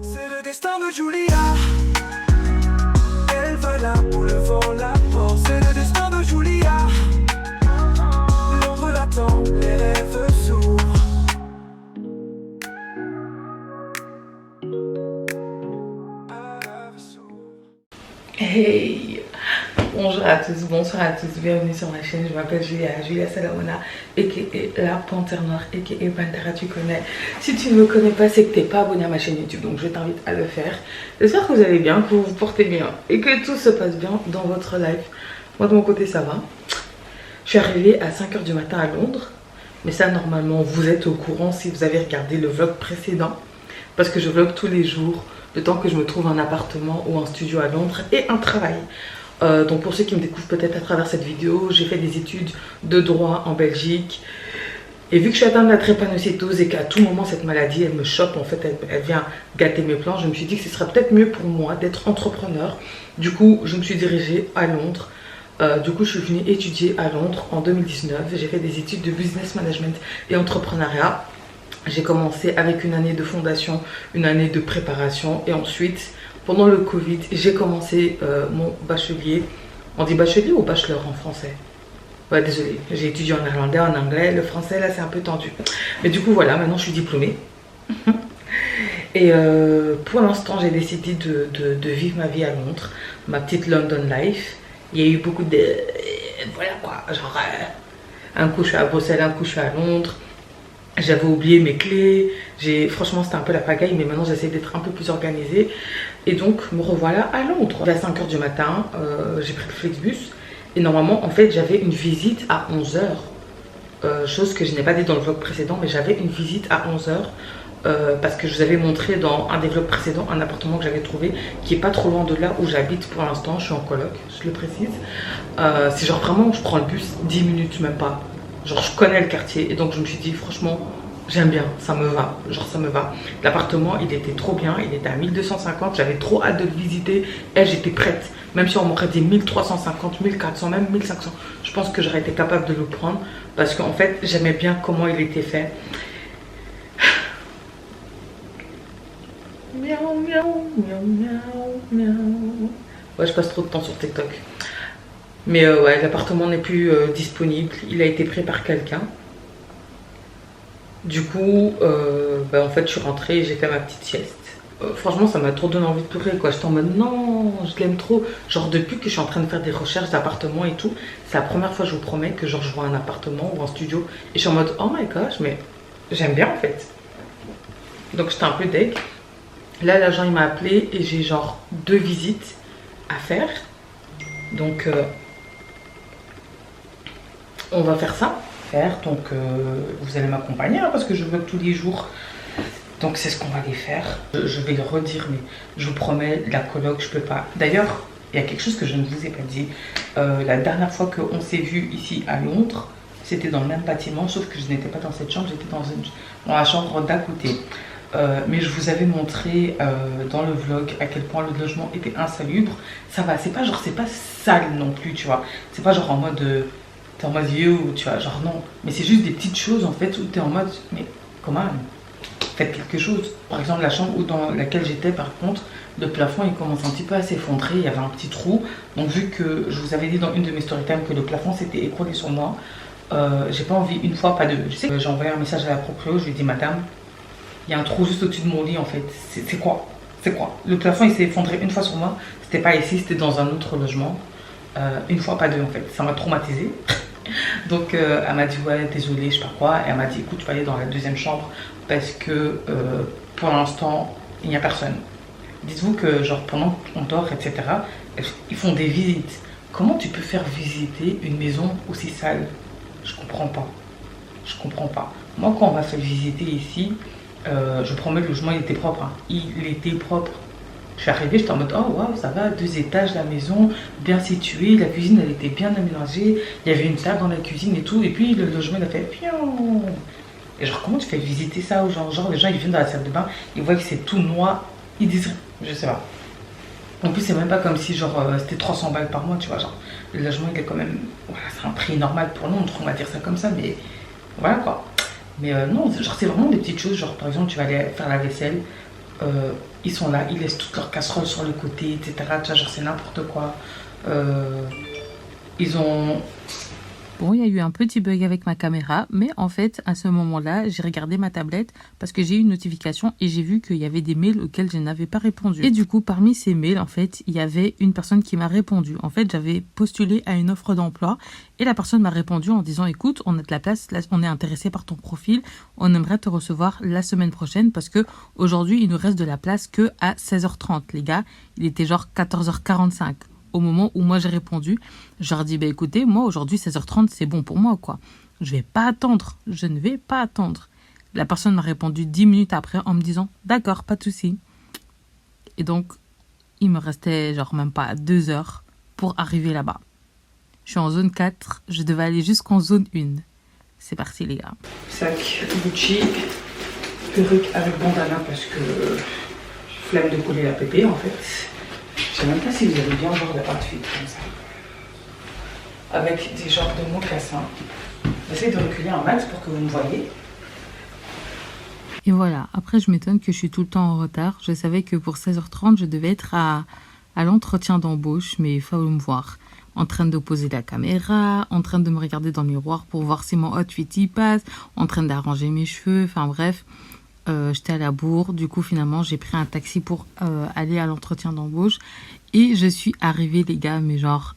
C'est le destin de Julia. Elle va là où le vent la porte. C'est le destin de Julia. L'ombre l'attend, les rêves s'ouvrent. Hey, bonjour à tous, bonsoir à tous, bienvenue sur ma chaîne. Je m'appelle Julia Salamona, aka la Panthère Noire, aka Pantera, tu connais. Si tu ne me connais pas, c'est que tu n'es pas abonné à ma chaîne YouTube, donc je t'invite à le faire. J'espère que vous allez bien, que vous vous portez bien et que tout se passe bien dans votre life. Moi de mon côté ça va. Je suis arrivée à 5 h du matin à Londres, mais ça normalement vous êtes au courant si vous avez regardé le vlog précédent, parce que je vlog tous les jours. Le temps que je me trouve un appartement ou un studio à Londres et un travail. Donc pour ceux qui me découvrent peut-être à travers cette vidéo, j'ai fait des études de droit en Belgique. Et vu que je suis atteinte de la drépanocytose et qu'à tout moment cette maladie elle me chope, en fait elle vient gâter mes plans, je me suis dit que ce serait peut-être mieux pour moi d'être entrepreneur. Du coup je me suis dirigée à Londres. Du coup je suis venue étudier à Londres en 2019. J'ai fait des études de business management et entrepreneuriat. J'ai commencé avec une année de fondation, une année de préparation et ensuite, pendant le Covid, j'ai commencé mon bachelier. On dit bachelier ou bachelor en français? Ouais, désolé, j'ai étudié en néerlandais, en anglais, le français là c'est un peu tendu. Mais du coup voilà, maintenant je suis diplômée. Et pour l'instant j'ai décidé de vivre ma vie à Londres, ma petite London life. Il y a eu beaucoup de... voilà quoi, genre un coup je suis à Bruxelles, un coup je suis à Londres. J'avais oublié mes clés, franchement c'était un peu la pagaille, mais maintenant j'essaie d'être un peu plus organisée. Et donc me revoilà à Londres. À 5 h du matin, j'ai pris le Flixbus. Et normalement en fait j'avais une visite à 11 h. Chose que je n'ai pas dit dans le vlog précédent, mais j'avais une visite à 11 h. Parce que je vous avais montré dans un des vlogs précédents un appartement que j'avais trouvé qui est pas trop loin de là où j'habite pour l'instant. Je suis en coloc, je le précise. C'est genre vraiment je prends le bus 10 minutes même pas. Genre je connais le quartier et donc je me suis dit franchement j'aime bien, ça me va, genre ça me va. L'appartement il était trop bien, il était à 1250, j'avais trop hâte de le visiter et j'étais prête. Même si on m'aurait dit 1350, 1400, même 1500, je pense que j'aurais été capable de le prendre parce qu'en fait j'aimais bien comment il était fait. Miaou, miaou, miaou, miaou, miaou. Ouais, je passe trop de temps sur TikTok. Mais ouais, l'appartement n'est plus disponible, il a été pris par quelqu'un. Du coup, en fait, je suis rentrée et j'ai fait ma petite sieste. Franchement, ça m'a trop donné envie de pleurer, quoi. J'étais en mode, non, je l'aime trop. Genre, depuis que je suis en train de faire des recherches d'appartements et tout, c'est la première fois, je vous promets, que genre, je vois un appartement ou un studio. Et je suis en mode, oh my gosh, mais j'aime bien, en fait. Donc, j'étais un peu deg. Là, l'agent, il m'a appelé et j'ai genre 2 visites à faire. Donc... on va faire ça, donc vous allez m'accompagner hein, parce que je vlog tous les jours, donc c'est ce qu'on va aller faire. Je vais le redire, mais je vous promets, la coloc, je peux pas. D'ailleurs, il y a quelque chose que je ne vous ai pas dit. La dernière fois qu'on s'est vu ici à Londres, c'était dans le même bâtiment, sauf que je n'étais pas dans cette chambre, j'étais dans la chambre d'à côté. Mais je vous avais montré dans le vlog à quel point le logement était insalubre. Ça va, c'est pas genre, c'est pas sale non plus, tu vois. C'est pas genre en mode... t'es en mode you, tu vois, genre non. Mais c'est juste des petites choses en fait où t'es en mode, mais comment faites quelque chose. Par exemple, la chambre dans laquelle j'étais, par contre, le plafond il commence un petit peu à s'effondrer, il y avait un petit trou. Donc vu que je vous avais dit dans une de mes storytime que le plafond s'était écroulé sur moi, j'ai pas envie une fois, pas deux. Je sais que j'ai envoyé un message à la proprio, je lui ai dit madame, il y a un trou juste au-dessus de mon lit en fait. C'est quoi? C'est quoi? Le plafond il s'est effondré une fois sur moi, c'était pas ici, c'était dans un autre logement. Une fois, pas deux en fait, ça m'a traumatisée. Donc elle m'a dit ouais désolée je sais pas quoi, et elle m'a dit écoute tu vas aller dans la deuxième chambre parce que pour l'instant il n'y a personne. Dites-vous que genre pendant qu'on dort etc, ils font des visites. Comment tu peux faire visiter une maison aussi sale? Je comprends pas, je comprends pas. Moi quand on m'a fait visiter ici, je promets le logement il était propre hein. Il était propre. Je suis arrivée, j'étais en mode, oh waouh, ça va, 2 étages, la maison, bien située, la cuisine, elle était bien aménagée, il y avait une table dans la cuisine et tout, et puis le logement, il a fait, pion. Et genre, comment tu fais visiter ça aux gens? Genre, les gens, ils viennent dans la salle de bain, ils voient que c'est tout noir, ils disent, je sais pas. En plus, c'est même pas comme si, genre, c'était 300 balles par mois, tu vois, genre, le logement, il est quand même, voilà, c'est un prix normal pour Londres, on va dire ça comme ça, mais voilà quoi. Mais non, genre, c'est vraiment des petites choses, genre, par exemple, tu vas aller faire la vaisselle, Ils sont là, ils laissent toutes leurs casseroles sur le côté, etc. Tu vois, genre c'est n'importe quoi. Ils ont... Bon, il y a eu un petit bug avec ma caméra, mais en fait, à ce moment-là, j'ai regardé ma tablette parce que j'ai eu une notification et j'ai vu qu'il y avait des mails auxquels je n'avais pas répondu. Et du coup, parmi ces mails, en fait, il y avait une personne qui m'a répondu. En fait, j'avais postulé à une offre d'emploi et la personne m'a répondu en disant « Écoute, on a de la place, on est intéressé par ton profil, on aimerait te recevoir la semaine prochaine parce que aujourd'hui, il nous reste de la place que à 16h30, les gars. Il était genre 14h45. » Au moment où moi j'ai répondu, je leur dis bah écoutez, moi aujourd'hui 16h30 c'est bon pour moi quoi. Je vais pas attendre, je ne vais pas attendre. La personne m'a répondu 10 minutes après en me disant d'accord, pas de souci. Et donc il me restait genre même pas 2 heures pour arriver là-bas. Je suis en zone 4, je devais aller jusqu'en zone 1. C'est parti les gars. Sac Gucci, perruque avec bandana parce que flemme de coller la pépé en fait. Je sais même pas si vous avez bien genre de outfit comme ça. Avec des genres de mocassins. J'essaie de reculer un max pour que vous me voyez. Et voilà, après je m'étonne que je suis tout le temps en retard. Je savais que pour 16h30, je devais être à l'entretien d'embauche, mais il faut me voir. En train de poser la caméra, en train de me regarder dans le miroir pour voir si mon outfit y passe, en train d'arranger mes cheveux, enfin bref. J'étais à la bourre, du coup finalement j'ai pris un taxi pour aller à l'entretien d'embauche et je suis arrivée les gars mais genre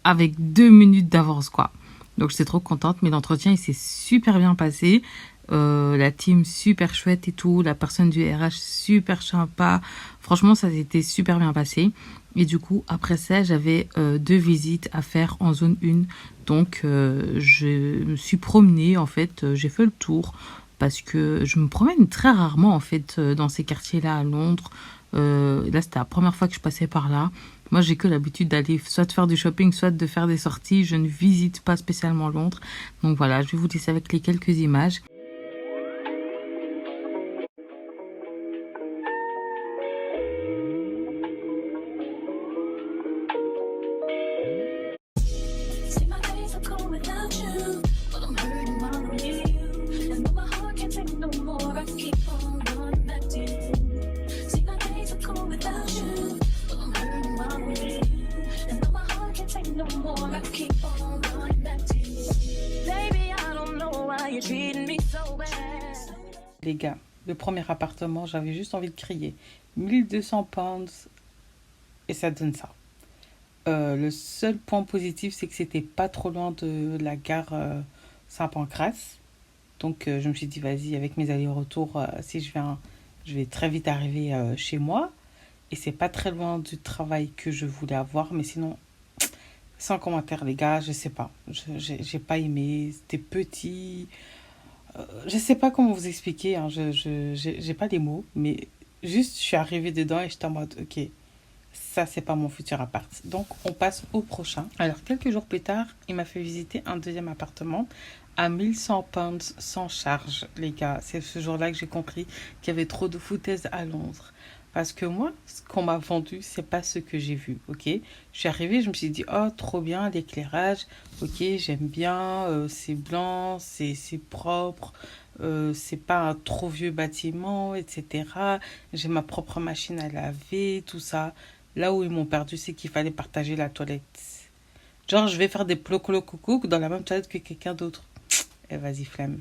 avec 2 minutes d'avance quoi. Donc j'étais trop contente, mais l'entretien il s'est super bien passé, la team super chouette et tout, la personne du RH super sympa, franchement ça s'était super bien passé. Et du coup après ça j'avais 2 visites à faire en zone 1, donc je me suis promenée en fait, j'ai fait le tour. Parce que je me promène très rarement en fait dans ces quartiers-là à Londres. Là, c'était la première fois que je passais par là. Moi, j'ai que l'habitude d'aller soit de faire du shopping, soit de faire des sorties. Je ne visite pas spécialement Londres. Donc voilà, je vais vous laisser avec les quelques images. Les gars, le premier appartement, j'avais juste envie de crier. 1200 pounds et ça donne ça. Le seul point positif, c'est que c'était pas trop loin de la gare Saint-Pancras. Donc je me suis dit, vas-y, avec mes allers-retours, si je vais très vite arriver chez moi. Et c'est pas très loin du travail que je voulais avoir. Mais sinon, sans commentaire, les gars, je sais pas. J'ai pas aimé, c'était petit. Je sais pas comment vous expliquer, hein. J'ai pas les mots, mais juste je suis arrivée dedans et j'étais en mode ok, ça c'est pas mon futur appart. Donc on passe au prochain. Alors quelques jours plus tard, il m'a fait visiter un deuxième appartement à 1100 pounds sans charge, les gars. C'est ce jour-là que j'ai compris qu'il y avait trop de foutaises à Londres. Parce que moi, ce qu'on m'a vendu, c'est pas ce que j'ai vu, ok? Je suis arrivée, je me suis dit, oh, trop bien, l'éclairage, ok, j'aime bien, c'est blanc, c'est propre, c'est pas un trop vieux bâtiment, etc. J'ai ma propre machine à laver, tout ça. Là où ils m'ont perdu, c'est qu'il fallait partager la toilette. Genre, je vais faire des ploco-coucou dans la même toilette que quelqu'un d'autre. Eh, vas-y, flemme.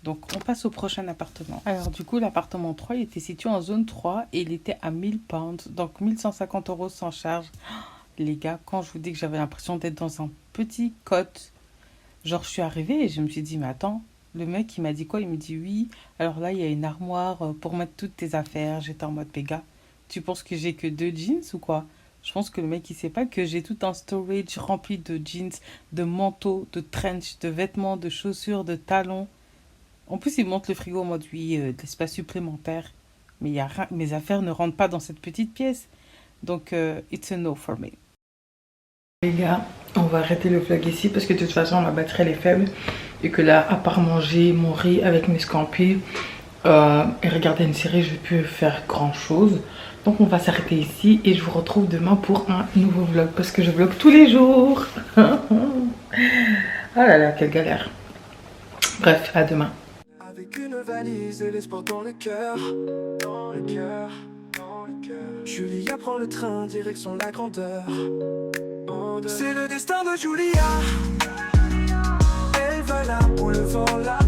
Donc, on passe au prochain appartement. Alors, du coup, l'appartement 3, il était situé en zone 3 et il était à 1000 pounds. Donc, 1150 € sans charge. Les gars, quand je vous dis que j'avais l'impression d'être dans un petit cote, genre, je suis arrivée et je me suis dit, mais attends, le mec, il m'a dit quoi? Il me dit, oui, alors là, il y a une armoire pour mettre toutes tes affaires. J'étais en mode, mais gars, tu penses que j'ai que 2 jeans ou quoi? Je pense que le mec, il sait pas que j'ai tout un storage rempli de jeans, de manteaux, de trench, de vêtements, de chaussures, de talons. En plus, il monte le frigo en mode, oui, de l'espace supplémentaire. Mais mes affaires ne rentrent pas dans cette petite pièce. Donc, it's a no for me. Les gars, on va arrêter le vlog ici parce que de toute façon, ma batterie elle est faible. Et que là, à part manger mon riz avec mes scampi et regarder une série, je ne vais plus faire grand chose. Donc, on va s'arrêter ici et je vous retrouve demain pour un nouveau vlog parce que je vlog tous les jours. Oh là là, quelle galère. Bref, à demain. Avec une valise et l'espoir dans le cœur, dans le cœur. Julia prend le train, direction la grandeur. C'est le destin de Julia. Elle va là où le vent la